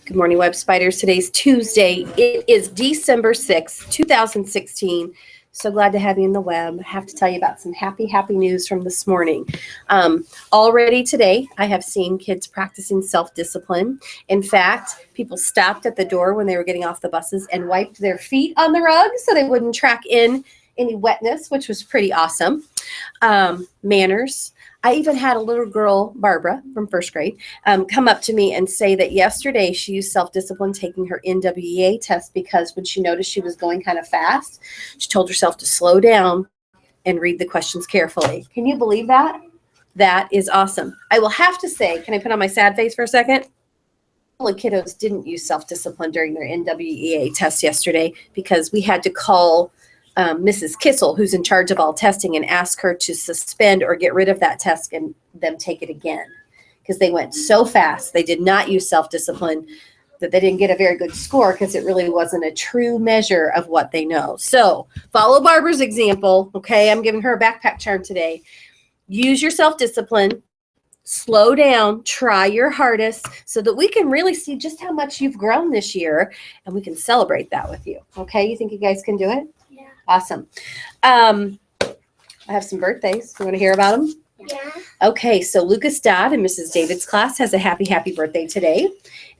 Good morning, Web Spiders. Today's Tuesday. It is December 6th, 2016. So glad to have you in the web. I have to tell you about some happy news from this morning. Already today, I have seen kids practicing self-discipline. In fact, people stopped at the door when they were getting off the buses and wiped their feet on the rug so they wouldn't track in any wetness, which was pretty awesome. Manners. I even had a little girl, Barbara, from first grade, come up to me and say that yesterday she used self-discipline taking her NWEA test because when she noticed she was going kind of fast, she told herself to slow down and read the questions carefully. Can you believe that? That is awesome. I will have to say, can I put on my sad face for a second? The kiddos didn't use self-discipline during their NWEA test yesterday because we had to call Mrs. Kissel, who's in charge of all testing, and ask her to suspend or get rid of that test and them take it again because they went so fast. They did not use self-discipline, that they didn't get a very good score because it really wasn't a true measure of what they know. So follow Barbara's example. Okay, I'm giving her a backpack charm today. Use your self-discipline. Slow down, try your hardest so that we can really see just how much you've grown this year and we can celebrate that with you. Okay, you think you guys can do it? Yeah. Awesome. I have some birthdays. You want to hear about them? Yeah. Okay, so Lucas Dodd in Mrs. David's class has a happy birthday today.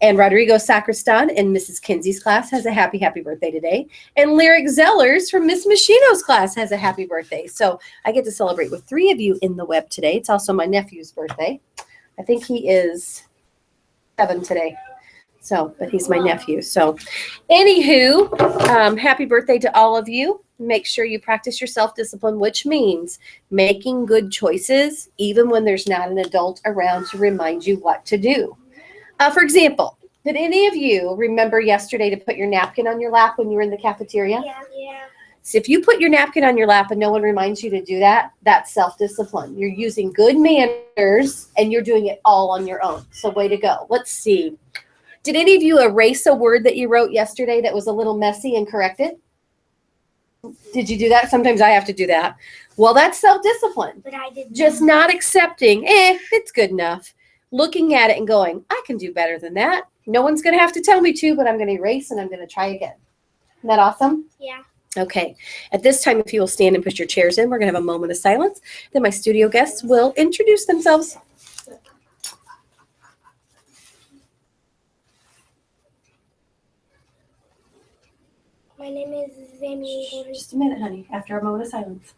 And Rodrigo Sacristan in Mrs. Kinsey's class has a happy birthday today. And Lyric Zellers from Miss Machino's class has a happy birthday. So I get to celebrate with 3 of you in the web today. It's also my nephew's birthday. I think he is 7 today. So, but he's my nephew. So anywho, happy birthday to all of you. Make sure you practice your self-discipline, which means making good choices, even when there's not an adult around to remind you what to do. For example, did any of you remember yesterday to put your napkin on your lap when you were in the cafeteria? Yeah. So if you put your napkin on your lap and no one reminds you to do that, that's self-discipline. You're using good manners and you're doing it all on your own. So way to go. Let's see. Did any of you erase a word that you wrote yesterday that was a little messy and correct it? Did you do that? Sometimes I have to do that. Well, that's self-discipline. But I did Just not accepting, it's good enough. Looking at it and going, I can do better than that. No one's going to have to tell me to, but I'm going to erase and I'm going to try again. Isn't that awesome? Yeah. Okay. At this time, if you will stand and push your chairs in, we're going to have a moment of silence. Then my studio guests will introduce themselves. My name is Zemi. Just a minute, honey, after a moment of silence.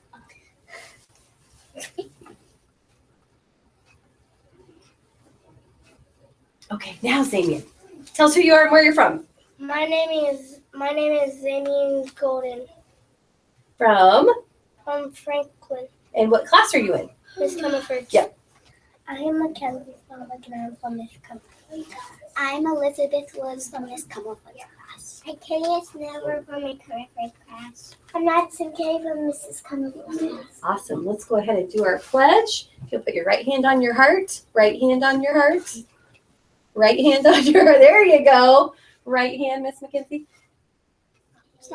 Okay, now Zamian. Tell us who you are and where you're from. My name is Zamian Golden From? Franklin. And what class are you in? Miss Comerford. Yeah. I am Mackenzie Stomach and I'm from Miss Comerford. I'm Elizabeth Woods from Miss Comerford class. I'm Katie Snever from my Comerford class. I'm Madison Kay from Mrs. Comerford class. Awesome. Let's go ahead and do our pledge. If you'll put your right hand on your heart, right hand on your heart, right hand on your heart. There you go. Right hand, Miss Mackenzie.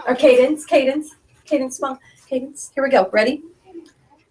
Or Cadence. Small. Cadence. Here we go. Ready?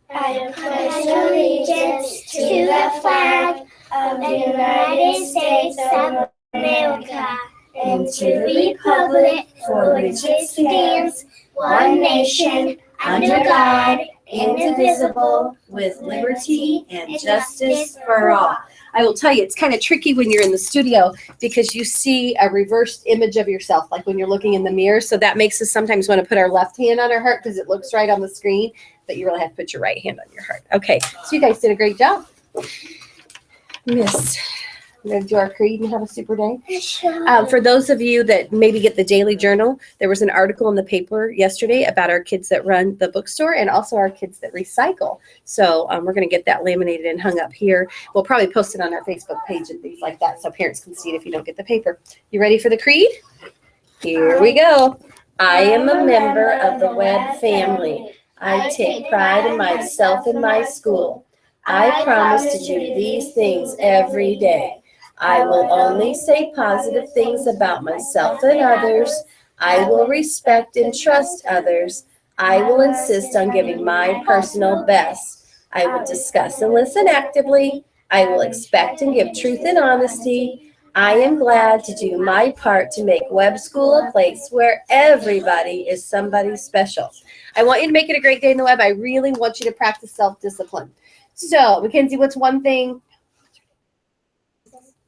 I pledge allegiance to the flag of the United States of America and to the republic for which it stands, one nation, under God, indivisible, with liberty and justice for all. I will tell you, it's kind of tricky when you're in the studio because you see a reversed image of yourself, like when you're looking in the mirror. So that makes us sometimes want to put our left hand on our heart because it looks right on the screen, but you really have to put your right hand on your heart. Okay, so you guys did a great job. Miss, we're going to do our creed and have a super day. For those of you that maybe get the Daily Journal, there was an article in the paper yesterday about our kids that run the bookstore and also our kids that recycle. So we're going to get that laminated and hung up here. We'll probably post it on our Facebook page and things like that so parents can see it if you don't get the paper. You ready for the creed? Here we go. I am a member of the Webb family. I take pride in myself and my school. I promise to do these things every day. I will only say positive things about myself and others. I will respect and trust others. I will insist on giving my personal best. I will discuss and listen actively. I will expect and give truth and honesty. I am glad to do my part to make Webb School a place where everybody is somebody special. I want you to make it a great day in the Webb. I really want you to practice self-discipline. So, Mackenzie, what's one thing?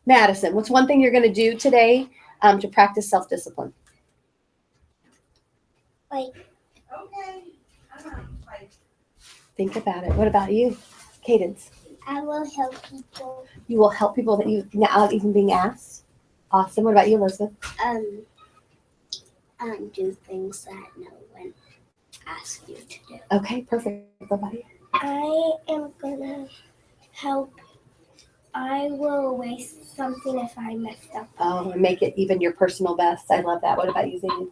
Madison, what's one thing you're going to do today to practice self-discipline? Think about it. What about you, Cadence? I will help people. You will help people that you without even being asked. Awesome. What about you, Elizabeth? Do things that no one asks you to do. Okay, perfect. What about you? I am gonna help. I will waste something if I messed up. Oh, and make it even your personal best. I love that. What about you, Zayden?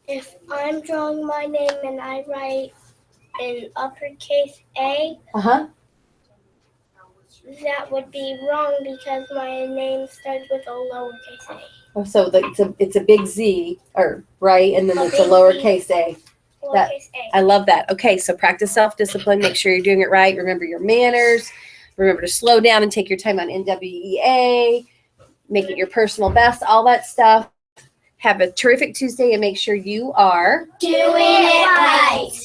If I'm drawing my name and I write in uppercase A, Uh-huh. that would be wrong because my name starts with a lowercase a. Oh, so it's a big Z, or right, and then A it's a big lowercase a. Lowercase a. I love that. Okay, so practice self-discipline. Make sure you're doing it right. Remember your manners. Remember to slow down and take your time on NWEA. Make it your personal best. All that stuff. Have a terrific Tuesday and make sure you are Doing it right.